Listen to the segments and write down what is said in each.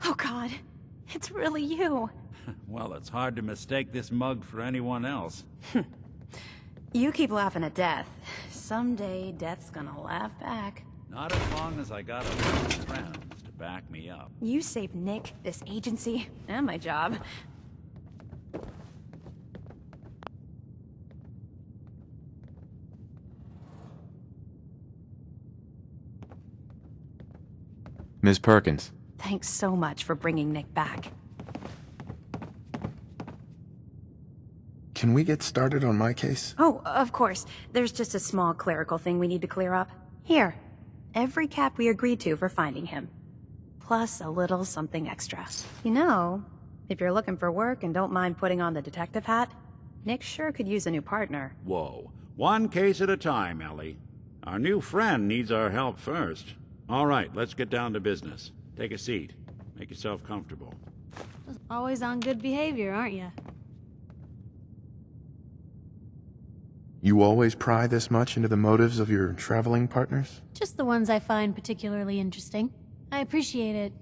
Oh God, it's really you. Well, it's hard to mistake this mug for anyone else. You keep laughing at death. Someday, death's gonna laugh back. Not as long as I got a lot of friends to back me up. You saved Nick, this agency, and my job. Ms. Perkins. Thanks so much for bringing Nick back. Can we get started on my case? Oh, of course. There's just a small clerical thing we need to clear up. Here. Every cap we agreed to for finding him. Plus a little something extra. You know, if you're looking for work and don't mind putting on the detective hat, Nick sure could use a new partner. Whoa. One case at a time, Ellie. Our new friend needs our help first. All right, let's get down to business. Take a seat. Make yourself comfortable. Always on good behavior, aren't you? You always pry this much into the motives of your traveling partners? Just the ones I find particularly interesting. I appreciate it.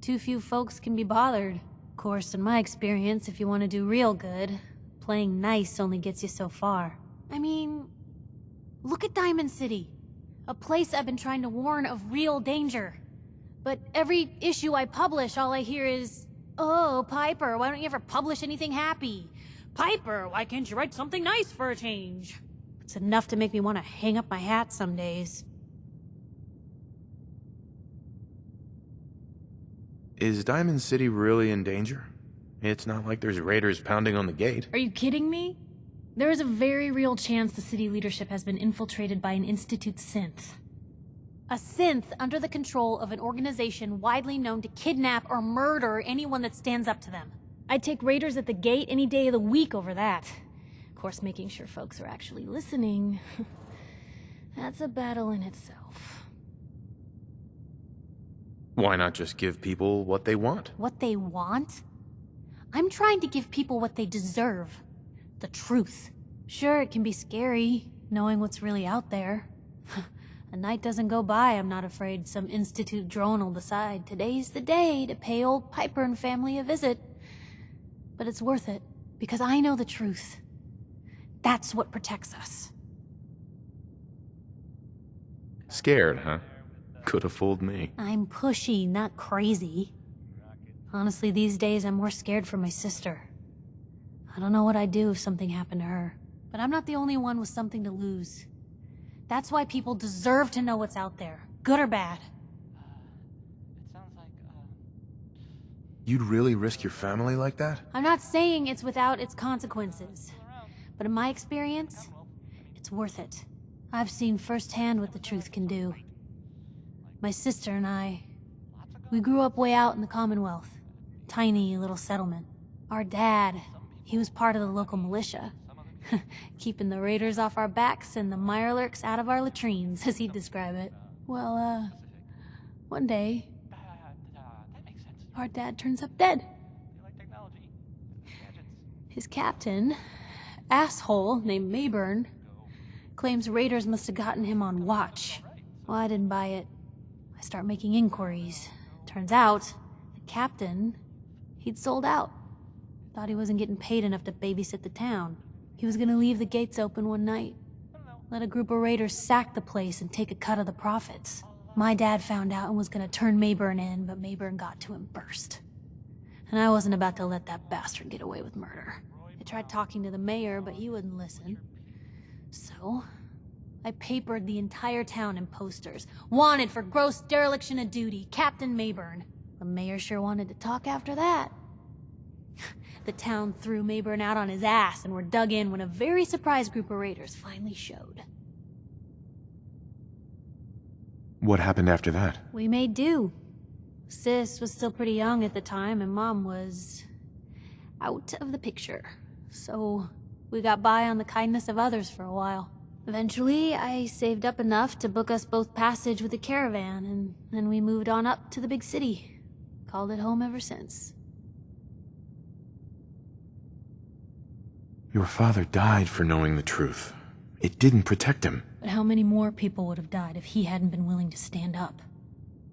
Too few folks can be bothered. Of course, in my experience, if you want to do real good, playing nice only gets you so far. I mean, look at Diamond City. A place I've been trying to warn of real danger. But every issue I publish, all I hear is, "Oh, Piper, why don't you ever publish anything happy? Piper, why can't you write something nice for a change?" It's enough to make me want to hang up my hat some days. Is Diamond City really in danger? It's not like there's raiders pounding on the gate. Are you kidding me? There is a very real chance the city leadership has been infiltrated by an Institute synth. A synth under the control of an organization widely known to kidnap or murder anyone that stands up to them. I'd take raiders at the gate any day of the week over that. Of course, making sure folks are actually listening. That's a battle in itself. Why not just give people what they want? What they want? I'm trying to give people what they deserve. The truth. Sure, it can be scary, knowing what's really out there. A night doesn't go by I'm not afraid some Institute drone will decide today's the day to pay old Piper and family a visit. But it's worth it, because I know the truth. That's what protects us. Scared, huh? Could have fooled me. I'm pushy, not crazy. Honestly, these days I'm more scared for my sister. I don't know what I'd do if something happened to her. But I'm not the only one with something to lose. That's why people deserve to know what's out there, good or bad. You'd really risk your family like that? I'm not saying it's without its consequences. But in my experience, it's worth it. I've seen firsthand what the truth can do. My sister and I, we grew up way out in the Commonwealth. Tiny little settlement. Our dad, he was part of the local militia. Keeping the raiders off our backs and the mirelurks out of our latrines, as he'd describe it. Well, one day, our dad turns up dead. His captain, asshole named Mayburn, claims raiders must have gotten him on watch. Well, I didn't buy it. I start making inquiries. Turns out, the captain, he'd sold out. Thought he wasn't getting paid enough to babysit the town. He was gonna leave the gates open one night. Let a group of raiders sack the place and take a cut of the profits. My dad found out and was gonna turn Mayburn in, but Mayburn got to him first. And I wasn't about to let that bastard get away with murder. I tried talking to the mayor, but he wouldn't listen. So, I papered the entire town in posters. Wanted for gross dereliction of duty, Captain Mayburn. The mayor sure wanted to talk after that. The town threw Mayburn out on his ass and were dug in when a very surprised group of raiders finally showed. What happened after that? We made do. Sis was still pretty young at the time and Mom was out of the picture. So we got by on the kindness of others for a while. Eventually, I saved up enough to book us both passage with a caravan, and then we moved on up to the big city. Called it home ever since. Your father died for knowing the truth. It didn't protect him. But how many more people would have died if he hadn't been willing to stand up?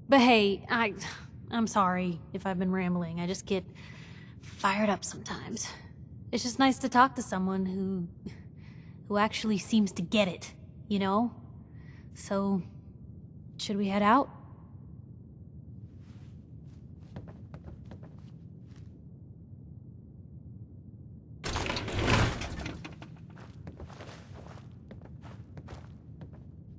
But hey, I'm sorry if I've been rambling. I just get fired up sometimes. It's just nice to talk to someone who actually seems to get it, you know? So, should we head out?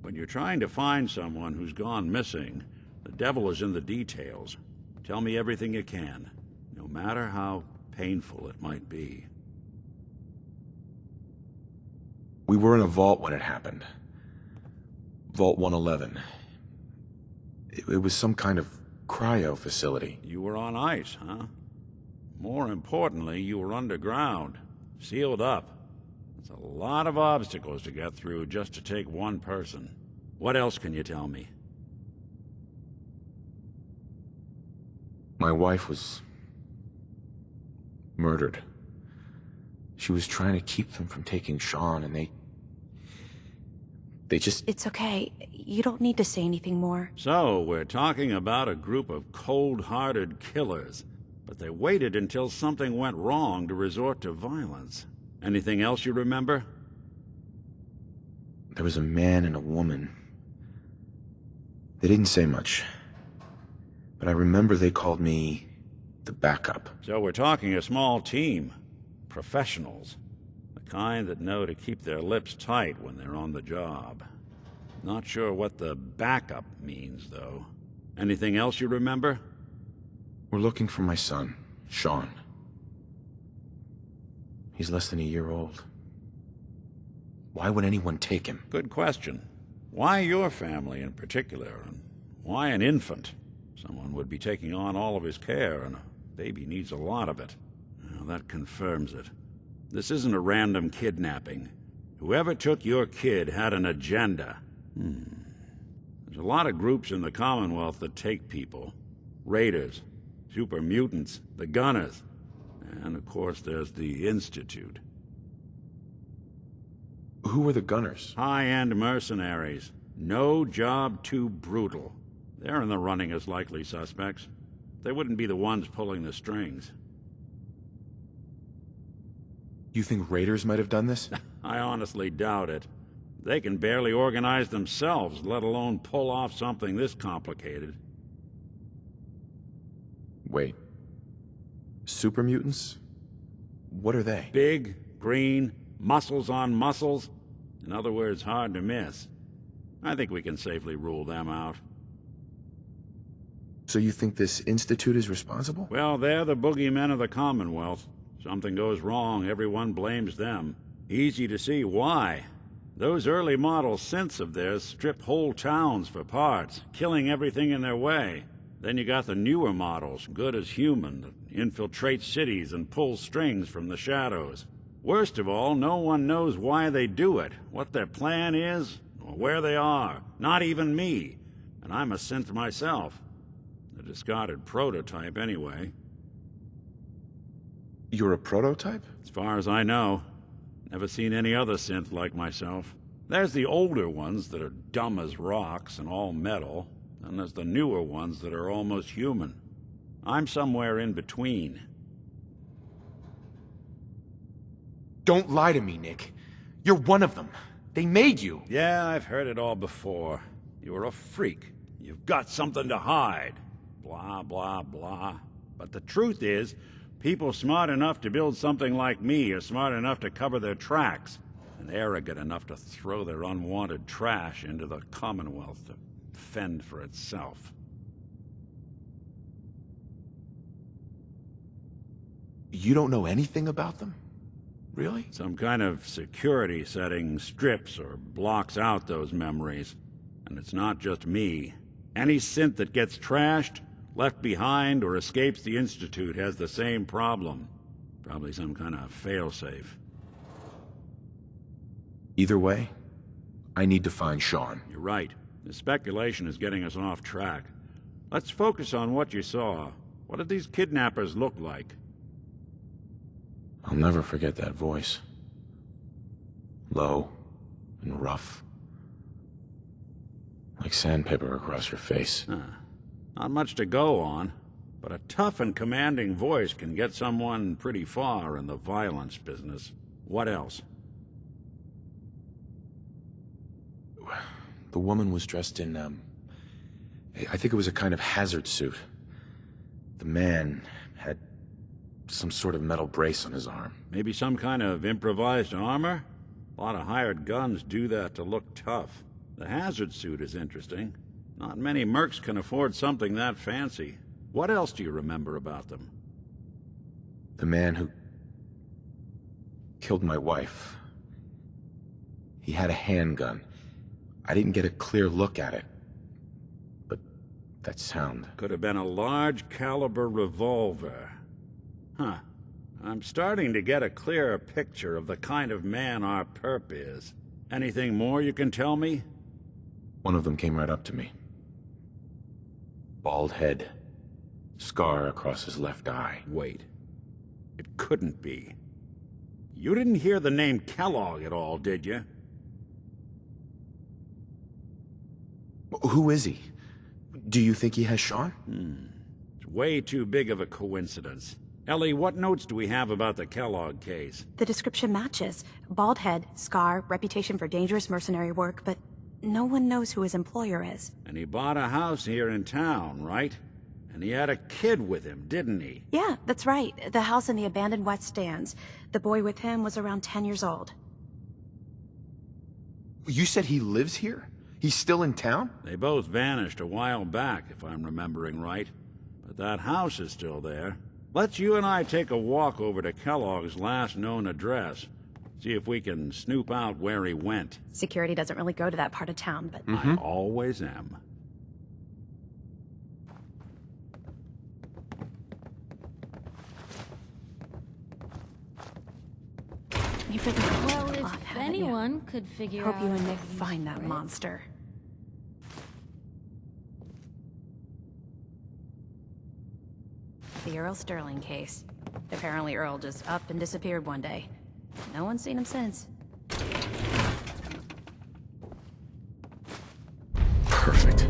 When you're trying to find someone who's gone missing, the devil is in the details. Tell me everything you can, no matter how painful it might be. We were in a vault when it happened. Vault 111. It was some kind of cryo facility. You were on ice, huh? More importantly, you were underground, sealed up. It's a lot of obstacles to get through just to take one person. What else can you tell me? My wife was murdered. She was trying to keep them from taking Sean, and they just... It's okay. You don't need to say anything more. So, we're talking about a group of cold-hearted killers, but they waited until something went wrong to resort to violence. Anything else you remember? There was a man and a woman. They didn't say much, but I remember they called me the backup. So we're talking a small team. Professionals. The kind that know to keep their lips tight when they're on the job. Not sure what the backup means, though. Anything else you remember? We're looking for my son, Sean. He's less than a year old. Why would anyone take him? Good question. Why your family in particular, and why an infant? Someone would be taking on all of his care, and a baby needs a lot of it. Well, that confirms it. This isn't a random kidnapping. Whoever took your kid had an agenda. There's a lot of groups in the Commonwealth that take people. Raiders, super mutants, the Gunners, and of course there's the Institute. Who were the Gunners? High-end mercenaries. No job too brutal. They're in the running as likely suspects. They wouldn't be the ones pulling the strings. You think raiders might have done this? I honestly doubt it. They can barely organize themselves, let alone pull off something this complicated. Wait. Super mutants? What are they? Big, green, muscles on muscles. In other words, hard to miss. I think we can safely rule them out. So you think this Institute is responsible? Well, they're the boogeymen of the Commonwealth. Something goes wrong, everyone blames them. Easy to see why. Those early model synths of theirs strip whole towns for parts, killing everything in their way. Then you got the newer models, good as human, that infiltrate cities and pull strings from the shadows. Worst of all, no one knows why they do it, what their plan is, or where they are. Not even me. And I'm a synth myself. A discarded prototype, anyway. You're a prototype? As far as I know. Never seen any other synth like myself. There's the older ones that are dumb as rocks and all metal, and there's the newer ones that are almost human. I'm somewhere in between. Don't lie to me, Nick. You're one of them. They made you. Yeah, I've heard it all before. You're a freak. You've got something to hide. Blah, blah, blah. But the truth is, people smart enough to build something like me are smart enough to cover their tracks, and arrogant enough to throw their unwanted trash into the Commonwealth to fend for itself. You don't know anything about them? Really? Some kind of security setting strips or blocks out those memories. And it's not just me. Any synth that gets trashed, left behind, or escapes the Institute has the same problem. Probably some kind of failsafe. Either way, I need to find Sean. You're right. The speculation is getting us off track. Let's focus on what you saw. What did these kidnappers look like? I'll never forget that voice. Low and rough. Like sandpaper across your face. Not much to go on. But a tough and commanding voice can get someone pretty far in the violence business. What else? The woman was dressed in, I think it was a kind of hazard suit. The man had some sort of metal brace on his arm. Maybe some kind of improvised armor? A lot of hired guns do that to look tough. The hazard suit is interesting. Not many mercs can afford something that fancy. What else do you remember about them? The man who killed my wife. He had a handgun. I didn't get a clear look at it. But that sound... Could have been a large caliber revolver. Huh. I'm starting to get a clearer picture of the kind of man our perp is. Anything more you can tell me? One of them came right up to me. Bald head. Scar across his left eye. Wait. It couldn't be. You didn't hear the name Kellogg at all, did you? Who is he? Do you think he has Sean? It's way too big of a coincidence. Ellie, what notes do we have about the Kellogg case? The description matches. Bald head, scar, reputation for dangerous mercenary work, but no one knows who his employer is. And he bought a house here in town, right? And he had a kid with him, didn't he? Yeah, that's right. The house in the abandoned West Stands. The boy with him was around 10 years old. You said he lives here? He's still in town? They both vanished a while back, if I'm remembering right. But that house is still there. Let's you and I take a walk over to Kellogg's last known address. See if we can snoop out where he went. Security doesn't really go to that part of town, but... I always am. You've been around Well, a if lot, haven't you? anyone could figure out... Hope you and Nick how to use find that grit. monster. The Earl Sterling case. Apparently Earl just up and disappeared one day. No one's seen him since. Perfect.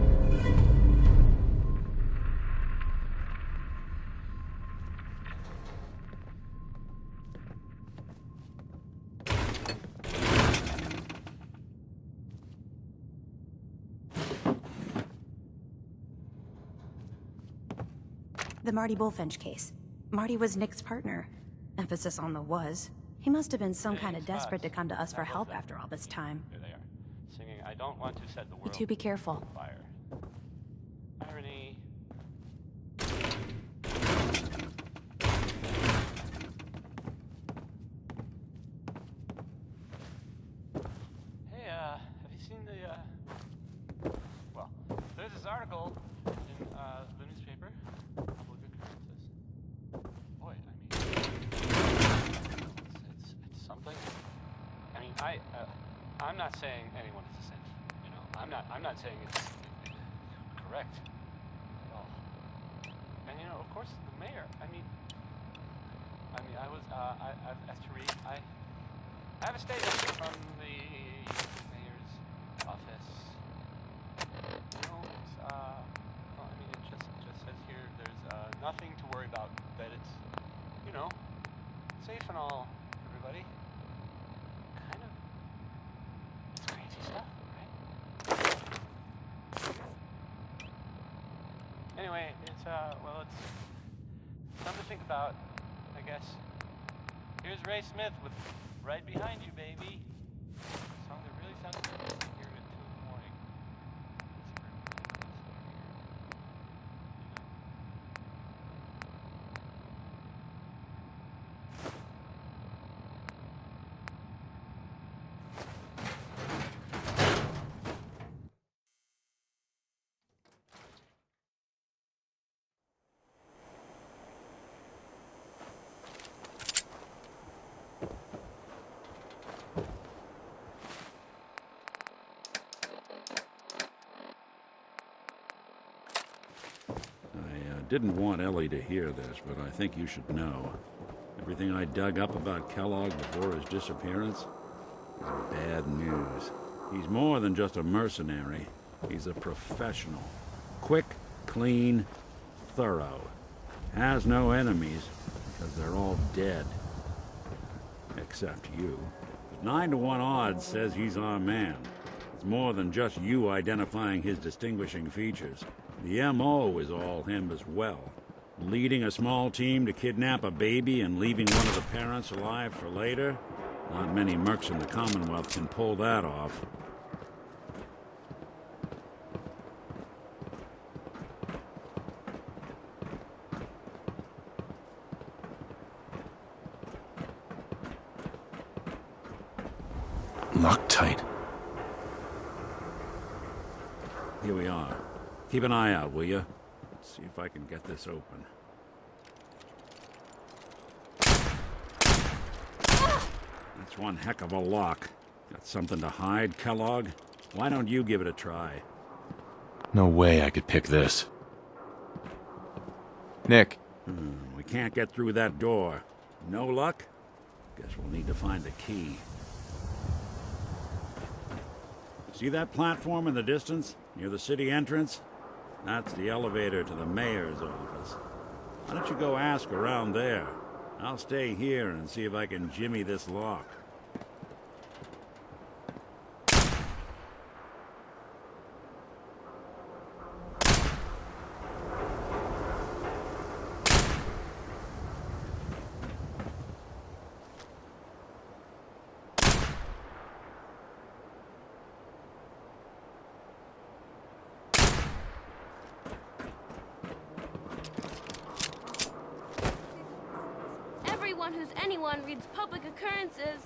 The Marty Bullfinch case. Marty was Nick's partner. Emphasis on the was. He must have been some kind of desperate to come to us for help after all this time. Here they are, singing "I Don't Want to Set the You World two be careful. on Fire." Irony. Hey, have you seen the? Well, there's this article in the newspaper. Public occurrences. Boy, it's something. I mean, I'm not saying anyone is a saint. You know, I'm not saying it's correct at all. And you know, of course, the mayor. I mean, as to read, I have a statement from the mayor's office. You know, it's, well, I mean, it just says here there's nothing to worry about. That it's, you know, safe and all, everybody. Kind of. It's crazy stuff, right? Anyway, it's well, it's something to think about, I guess. Here's Ray Smith with "Right Behind You, Baby." A song that really sounds good. Hear it at 2 in the morning. I didn't want Ellie to hear this, but I think you should know. Everything I dug up about Kellogg before his disappearance is bad news. He's more than just a mercenary. He's a professional. Quick, clean, thorough. Has no enemies, because they're all dead. Except you. 9 to 1 odds says he's our man. It's more than just you identifying his distinguishing features. The M.O. is all him as well. Leading a small team to kidnap a baby and leaving one of the parents alive for later? Not many mercs in the Commonwealth can pull that off. Loctite. Here we are. Keep an eye out, will you? Let's see if I can get this open. That's one heck of a lock. Got something to hide, Kellogg? Why don't you give it a try? No way I could pick this. Nick, We can't get through that door. No luck? Guess we'll need to find a key. See that platform in the distance, near the city entrance? That's the elevator to the mayor's office. Why don't you go ask around there? I'll stay here and see if I can jimmy this lock. Everyone who's anyone reads public occurrences.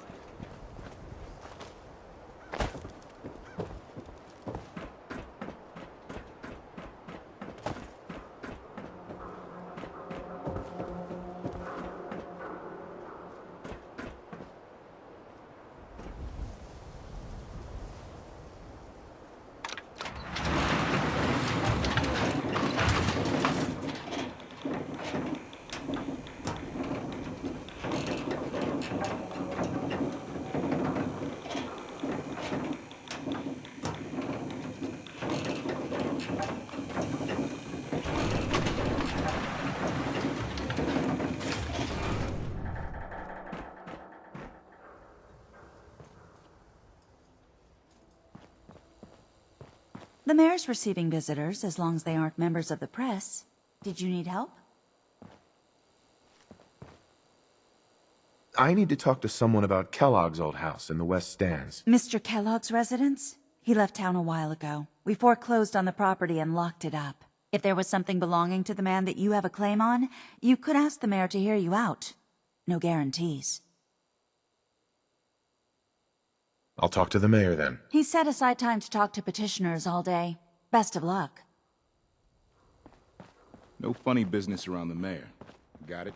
The mayor's receiving visitors as long as they aren't members of the press. Did you need help? I need to talk to someone about Kellogg's old house in the West Stands. Mr. Kellogg's residence? He left town a while ago. We foreclosed on the property and locked it up. If there was something belonging to the man that you have a claim on, you could ask the mayor to hear you out. No guarantees. I'll talk to the mayor then. He set aside time to talk to petitioners all day. Best of luck. No funny business around the mayor. Got it?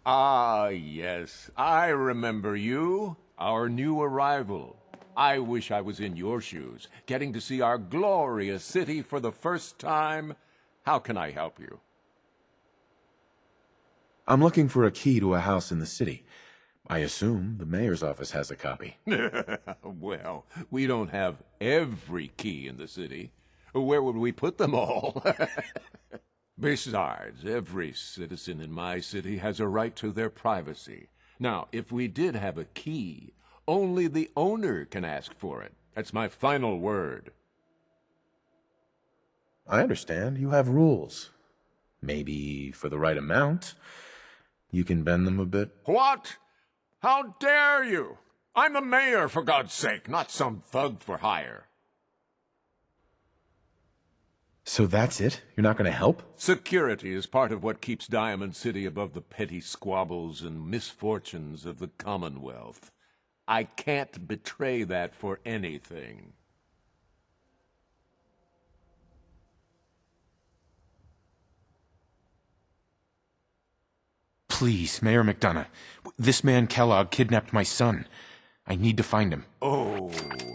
Ah, yes. I remember you. Our new arrival. I wish I was in your shoes, getting to see our glorious city for the first time. How can I help you? I'm looking for a key to a house in the city. I assume the mayor's office has a copy. Well, we don't have every key in the city. Where would we put them all? Besides, every citizen in my city has a right to their privacy. Now, if we did have a key, only the owner can ask for it. That's my final word. I understand. You have rules. Maybe for the right amount, you can bend them a bit. What? How dare you? I'm the mayor, for God's sake, not some thug for hire. So that's it? You're not going to help? Security is part of what keeps Diamond City above the petty squabbles and misfortunes of the Commonwealth. I can't betray that for anything. please, Mayor McDonough. This man Kellogg kidnapped my son. I need to find him. Oh,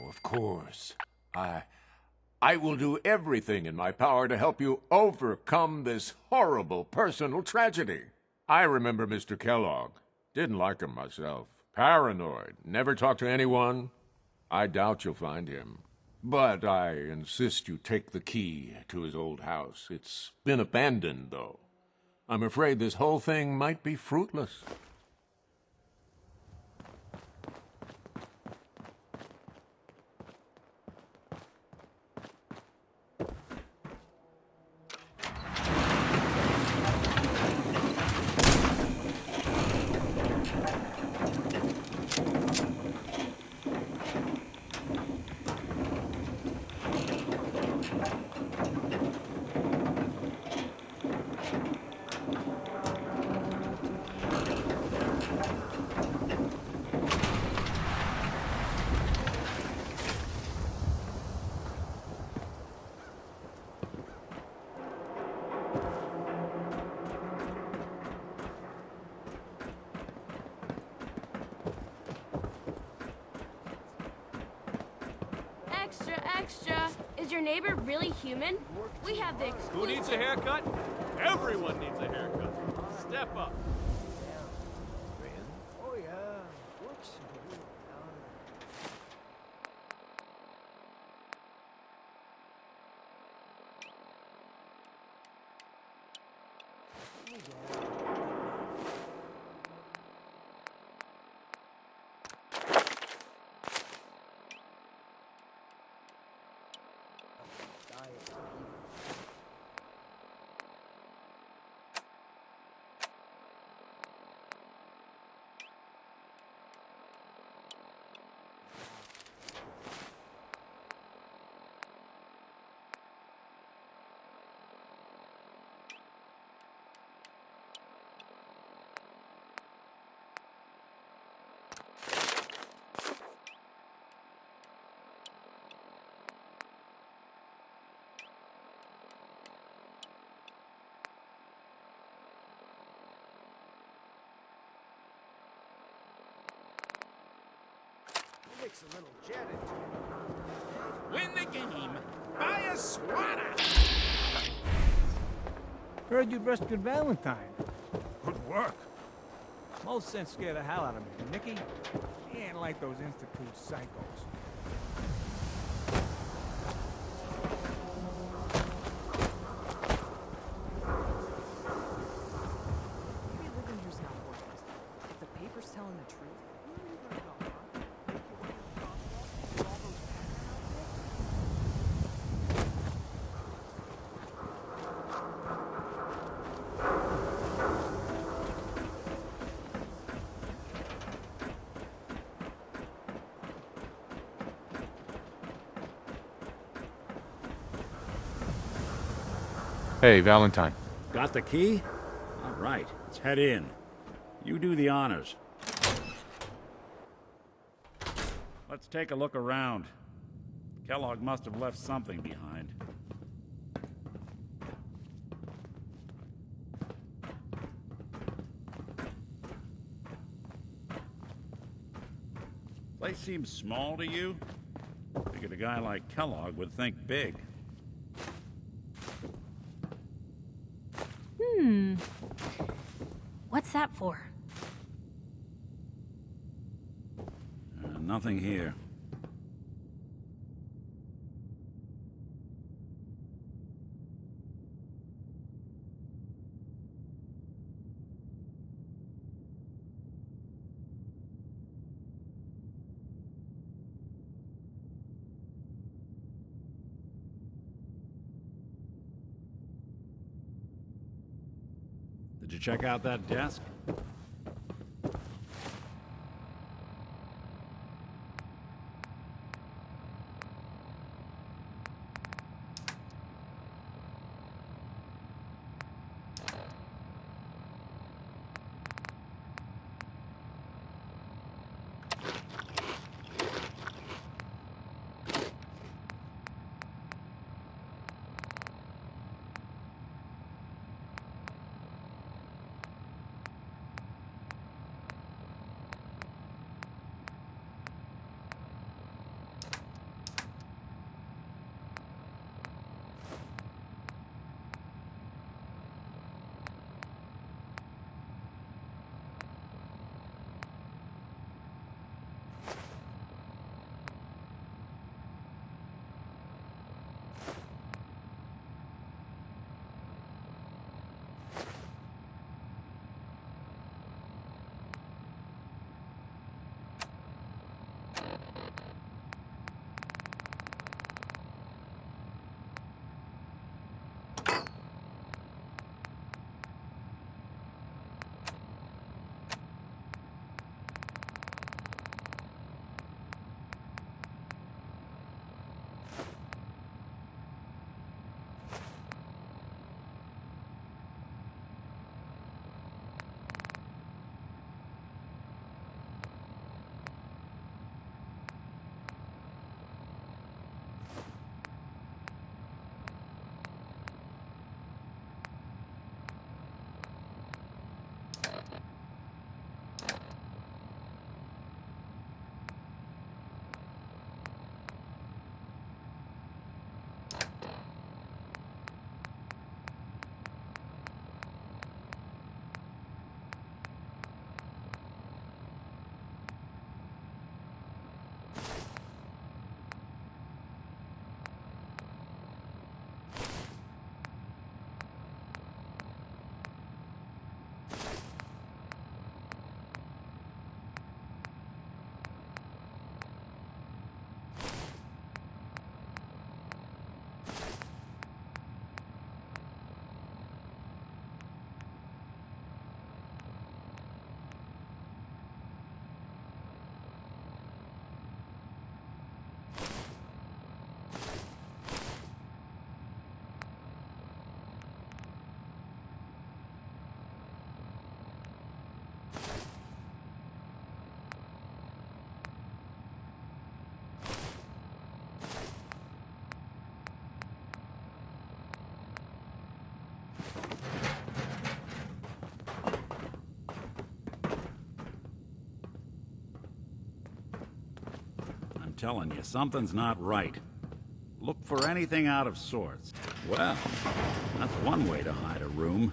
of course. I will do everything in my power to help you overcome this horrible personal tragedy. I remember Mr. Kellogg. Didn't like him myself. Paranoid. Never talked to anyone. I doubt you'll find him. But I insist you take the key to his old house. It's been abandoned, though. I'm afraid this whole thing might be fruitless. Extra, extra. Is your neighbor really human? We have the exclusive. Who needs a haircut? Everyone needs a haircut. Step up. Mix a little jet into it. Win the game. Buy a swatter. Heard you dressed good Valentine. Good work. Most sense scared the hell out of me. Nicky, he ain't like those Institute psychos. Maybe living here's not worthless. If the paper's telling the truth, where are you gonna go, huh? Make your way to the Commonwealth with all those Hey, Valentine. Got the key? All right, let's head in. You do the honors. Let's take a look around. Kellogg must have left something behind. Place seems small to you? Figured a guy like Kellogg would think big. What's that for? Nothing here. Did you check out that desk? telling you, something's not right. Look for anything out of sorts. Well, that's one way to hide a room.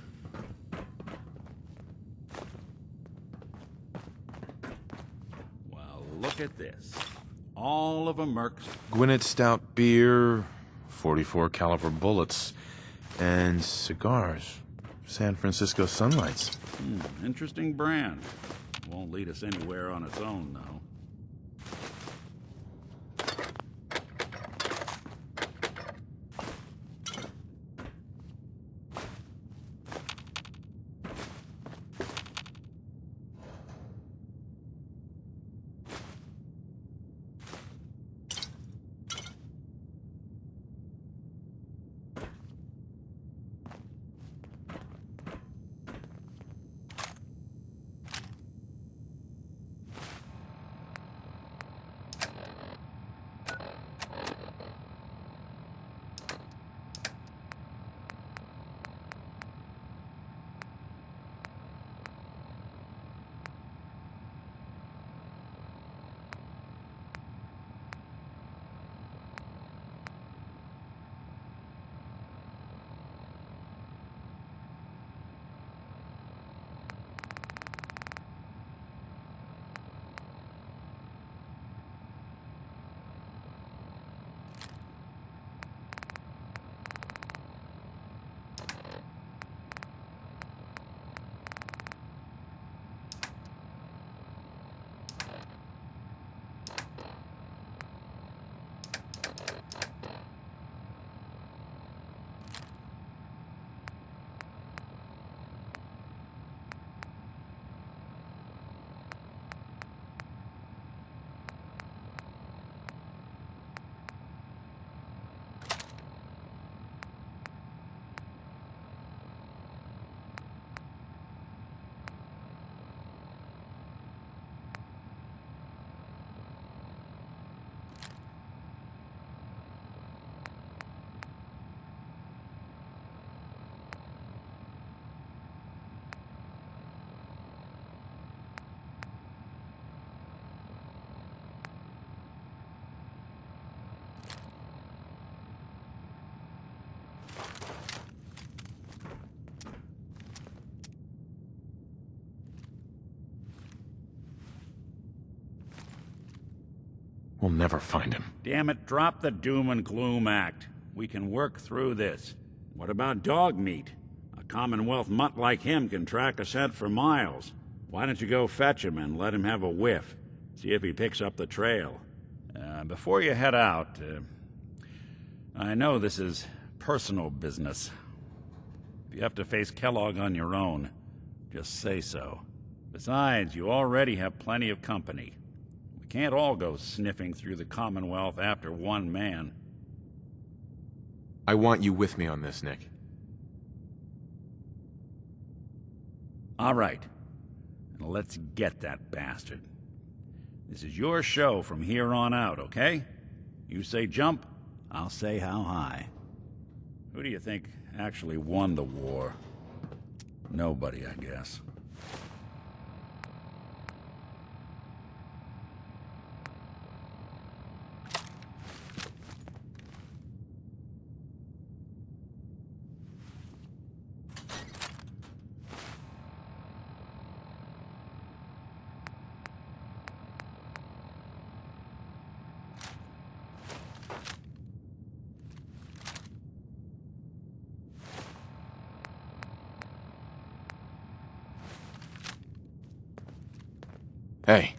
Well, look at this. All of a Merc's. Gwinnett Stout beer, 44 caliber bullets, and cigars. San Francisco Sunlights. Interesting brand. Won't lead us anywhere on its own, though. We'll never find him. Damn it, drop the doom and gloom act. We can work through this. What about dog meat? A Commonwealth mutt like him can track a scent for miles. Why don't you go fetch him and let him have a whiff? See if he picks up the trail. Before you head out, I know this is personal business. If you have to face Kellogg on your own, just say so. Besides, you already have plenty of company. We can't all go sniffing through the Commonwealth after one man. I want you with me on this, Nick. All right. Now let's get that bastard. This is your show from here on out, okay? You say jump, I'll say how high. Who do you think actually won the war? Nobody, I guess. Hey.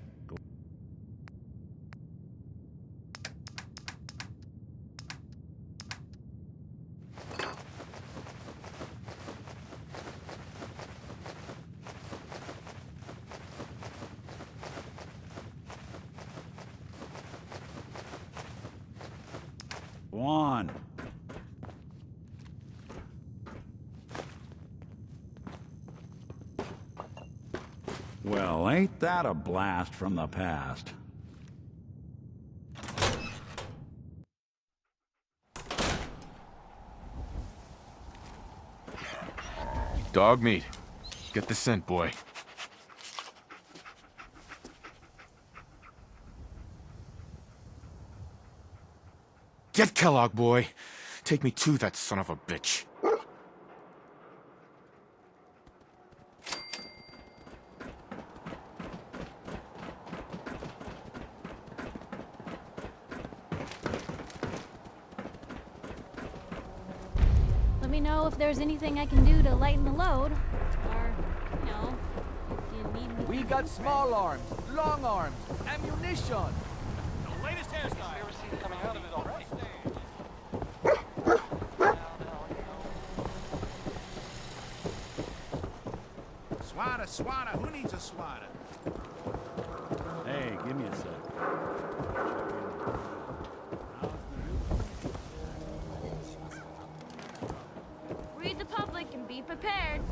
Go on. Well, ain't that a blast from the past? Dog meat. Get the scent, boy. Get Kellogg, boy. Take me to that son of a bitch. Let me know if there's anything I can do to lighten the load. Or, you know, if you need me. We got small arms, long arms, ammunition. The latest hairstyle. Never seen coming out of it already. Swatter, swatter, who needs a swatter? Hey, give me a sec. Read the public and be prepared.